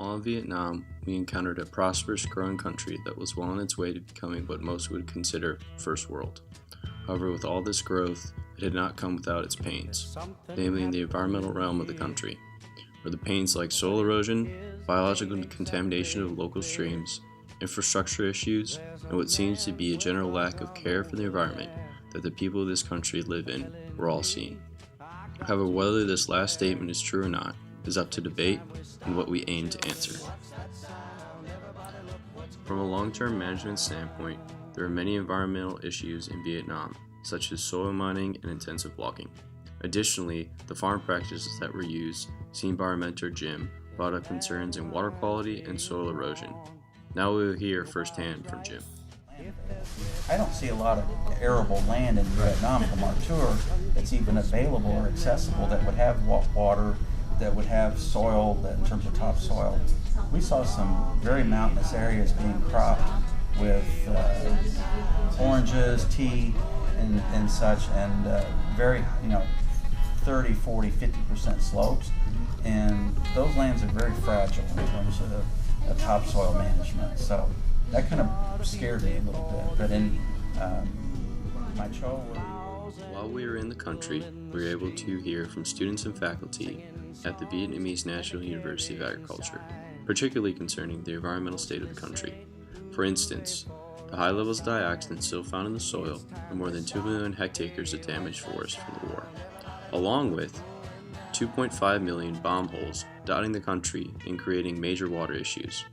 While in Vietnam, we encountered a prosperous, growing country that was well on its way to becoming what most would consider first world. However, with all this growth, it had not come without its pains, namely in the environmental realm of the country, where the pains like soil erosion, biological contamination of local streams, infrastructure issues, and what seems to be a general lack of care for the environment that the people of this country live in were all seeing. However, whether this last statement is true or not is up to debate and what we aim to answer. From a long-term management standpoint, there are many environmental issues in Vietnam, such as soil mining and intensive logging. Additionally, the farm practices that were used, seen by our mentor Jim, brought up concerns in water quality and soil erosion. Now we will hear firsthand from Jim. I don't see a lot of arable land in Vietnam from our tour that's even available or accessible that would have water, that would have soil, that in terms of topsoil. We saw some very mountainous areas being cropped with oranges, tea, and such, and very, 30, 40, 50% slopes. And those lands are very fragile in terms of topsoil management. So that kind of scared me a little bit. But in my show, while we were in the country, we were able to hear from students and faculty at the Vietnamese National University of Agriculture, particularly concerning the environmental state of the country. For instance, the high levels of dioxin still found in the soil and more than 2 million hectares of damaged forest from the war, along with 2.5 million bomb holes dotting the country and creating major water issues.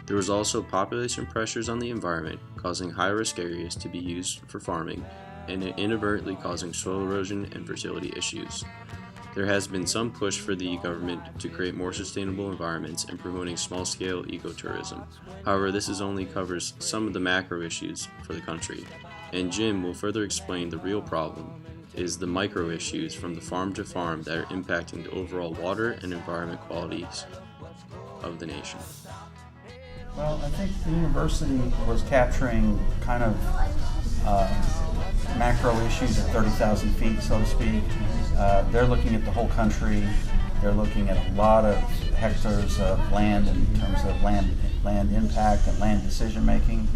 There was also population pressures on the environment, causing high-risk areas to be used for farming and inadvertently causing soil erosion and fertility issues. There has been some push for the government to create more sustainable environments and promoting small-scale ecotourism. However, this only covers some of the macro issues for the country, and Jim will further explain the real problem is the micro issues from the farm to farm that are impacting the overall water and environment qualities of the nation. Well, I think the university was capturing kind of macro issues at 30,000 feet, so to speak. They're looking at the whole country. They're looking at a lot of hectares of land in terms of land impact and land decision making.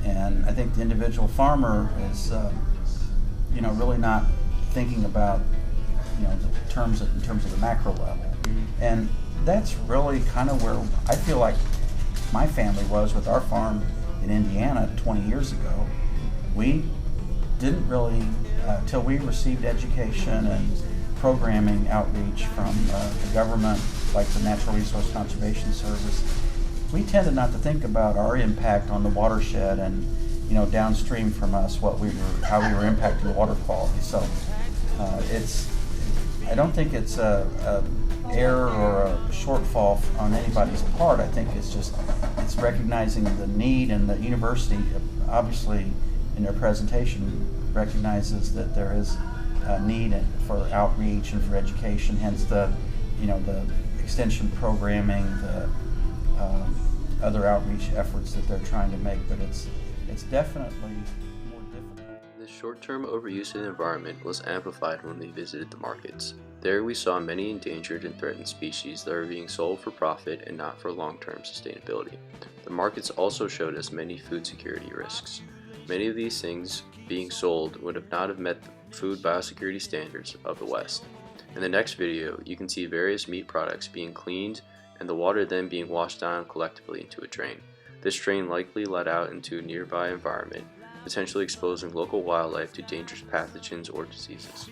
And I think the individual farmer is, really not thinking about, in terms of the macro level. And that's really kind of where I feel like my family was with our farm in Indiana 20 years ago. We didn't really, till we received education and programming outreach from the government, like the Natural Resource Conservation Service, we tended not to think about our impact on the watershed and, downstream from us, how we were impacting the water quality. So I don't think it's a error or a shortfall on anybody's part. I think it's recognizing the need, and the university obviously in their presentation recognizes that there is a need for outreach and for education, hence the extension programming, the other outreach efforts that they're trying to make, but it's definitely more difficult. This short-term overuse of the environment was amplified when we visited the markets. There we saw many endangered and threatened species that are being sold for profit and not for long-term sustainability. The markets also showed us many food security risks. Many of these things being sold would not have met the food biosecurity standards of the West. In the next video, you can see various meat products being cleaned and the water then being washed down collectively into a drain. This drain likely led out into a nearby environment, potentially exposing local wildlife to dangerous pathogens or diseases.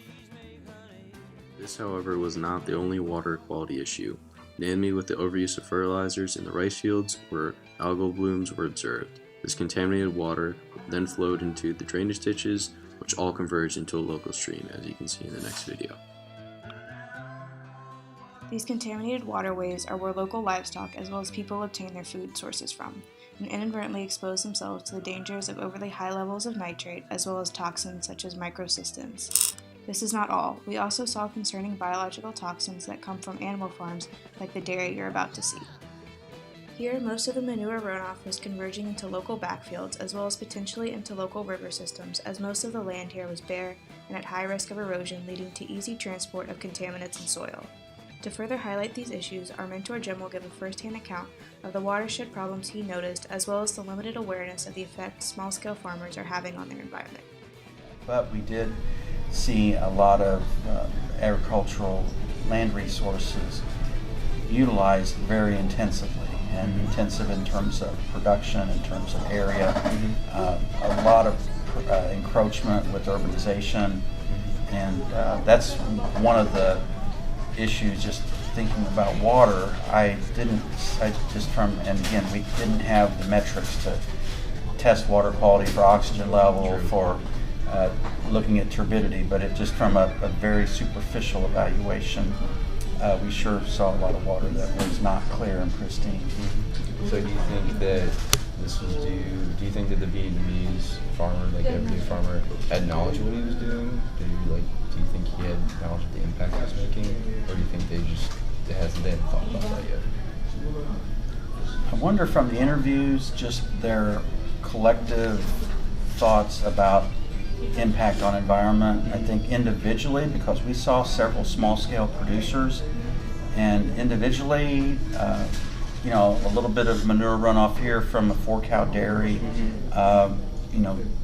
This, however, was not the only water quality issue, namely with the overuse of fertilizers in the rice fields where algal blooms were observed. This contaminated water then flowed into the drainage ditches, which all converged into a local stream, as you can see in the next video. These contaminated waterways are where local livestock as well as people obtain their food sources from, and inadvertently expose themselves to the dangers of overly high levels of nitrate as well as toxins such as microcystins. This is not all. We also saw concerning biological toxins that come from animal farms like the dairy you're about to see. Here, most of the manure runoff was converging into local backfields as well as potentially into local river systems, as most of the land here was bare and at high risk of erosion, leading to easy transport of contaminants in soil. To further highlight these issues, our mentor Jim will give a first-hand account of the watershed problems he noticed, as well as the limited awareness of the effect small-scale farmers are having on their environment. But we did see a lot of agricultural land resources utilized very intensively, and intensive in terms of production, in terms of area, a lot of encroachment with urbanization, and that's one of the issues. Just thinking about water, and again, we didn't have the metrics to test water quality for oxygen level, for looking at turbidity, but it just from a very superficial evaluation, we sure saw a lot of water that was not clear and pristine. So do you think that this was do you think that the Vietnamese farmer, like everyday farmer, had knowledge of what he was doing? Do you think he had knowledge of the impact he was making? Or do you think they hadn't thought about that yet? I wonder from the interviews, just their collective thoughts about impact on environment. I think individually, because we saw several small-scale producers, and individually, a little bit of manure runoff here from a 4-cow dairy,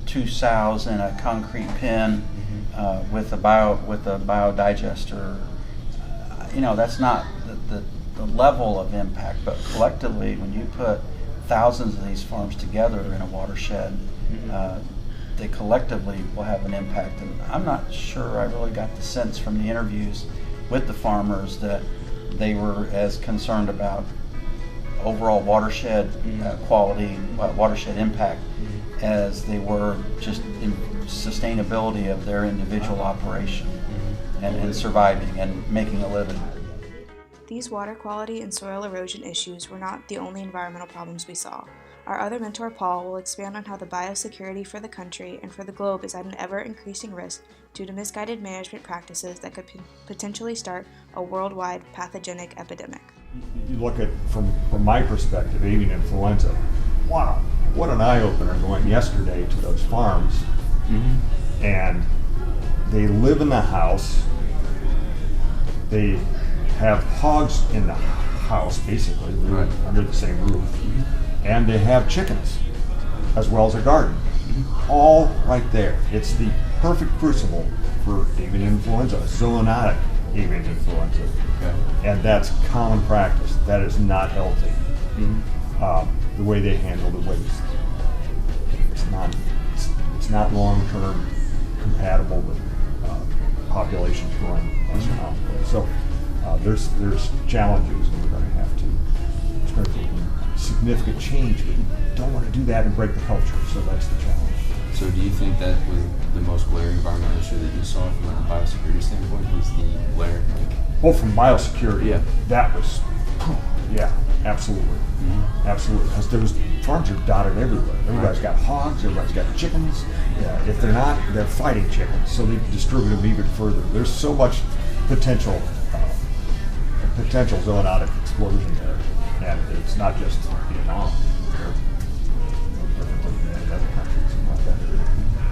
2 sows in a concrete pen with a biodigester. That's not the level of impact, but collectively, when you put thousands of these farms together in a watershed, they collectively will have an impact. And I'm not sure I really got the sense from the interviews with the farmers that they were as concerned about overall watershed quality, watershed impact, as they were just in sustainability of their individual operation and surviving and making a living. These water quality and soil erosion issues were not the only environmental problems we saw. Our other mentor, Paul, will expand on how the biosecurity for the country and for the globe is at an ever-increasing risk due to misguided management practices that could potentially start a worldwide pathogenic epidemic. You look at, from my perspective, avian influenza. Wow, what an eye-opener going yesterday to those farms. And they live in the house. They have hogs in the house, basically, under the same roof. And they have chickens, as well as a garden, all right there. It's the perfect crucible for avian influenza, zoonotic avian influenza. And that's common practice. That is not healthy. The way they handle the waste. It's not long-term compatible with populations growing astronomically. So there's challenges, and we're going to have to. It's going to take significant change, but you don't want to do that and break the culture. So that's the challenge. So do you think that was the most glaring environmental issue that you saw from a biosecurity standpoint was the glare? Well, from biosecurity, that was, absolutely. Absolutely. Because there was, farms are dotted everywhere. Everybody's got hogs, everybody's got chickens. If they're not, they're fighting chickens, so they distribute them even further. There's so much potential zoonotic explosion there. And it's not just Vietnam.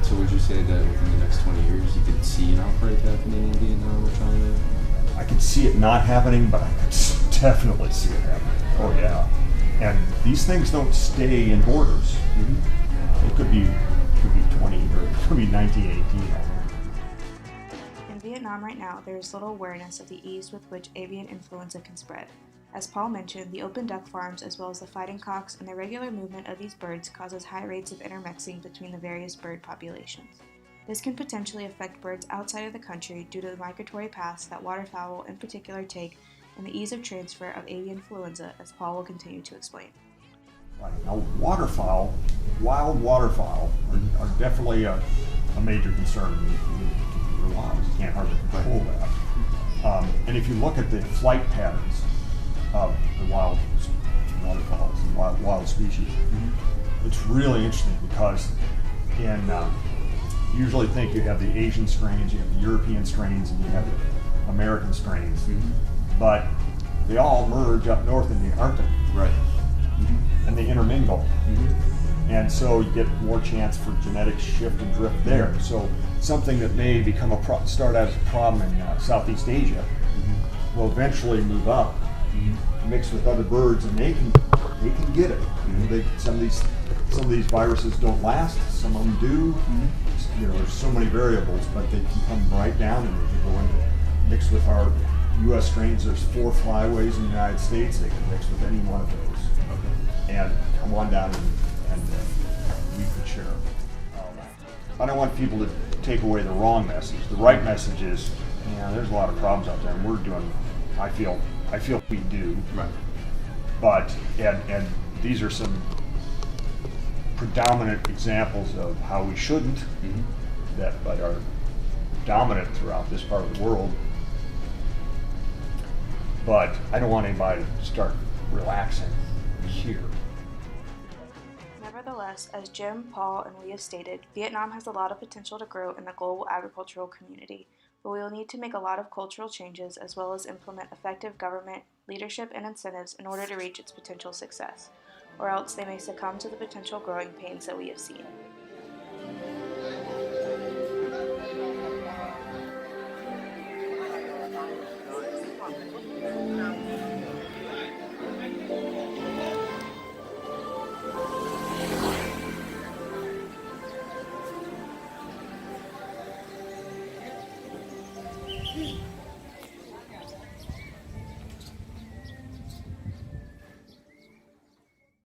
So would you say that within the next 20 years you could see an outbreak happening in Vietnam or China? I could see it not happening, but I could definitely see it happening. Oh yeah. And these things don't stay in borders. It could be 20 or it could be 1918. In Vietnam right now, there is little awareness of the ease with which avian influenza can spread. As Paul mentioned, the open duck farms as well as the fighting cocks and the regular movement of these birds causes high rates of intermixing between the various bird populations. This can potentially affect birds outside of the country due to the migratory paths that waterfowl in particular take and the ease of transfer of avian influenza, as Paul will continue to explain. Right. Now, wild waterfowl are definitely a major concern. You can't hardly control that. And if you look at the flight patterns of the wild waterfowls and wild species, it's really interesting because you usually think you have the Asian strains, you have the European strains, and you have the American strains, but they all merge up north in the Arctic, and they intermingle, and so you get more chance for genetic shift and drift there. So something that may become start out as a problem in Southeast Asia will eventually move up, mix with other birds, and they can get it. Some of these viruses don't last. Some of them do. You know, there's so many variables, but they can come right down and they can go into mix with our U.S. strains. There's 4 flyways in the United States. They can mix with any one of those, and come on down and we could share all that. I don't want people to take away the wrong message. The right message is, there's a lot of problems out there, and we're doing. I feel we do. Right. But and these are some predominant examples of how we shouldn't, but are dominant throughout this part of the world. But I don't want anybody to start relaxing here. Nevertheless, as Jim, Paul, and we have stated, Vietnam has a lot of potential to grow in the global agricultural community, but we will need to make a lot of cultural changes as well as implement effective government, leadership, and incentives in order to reach its potential success, or else they may succumb to the potential growing pains that we have seen.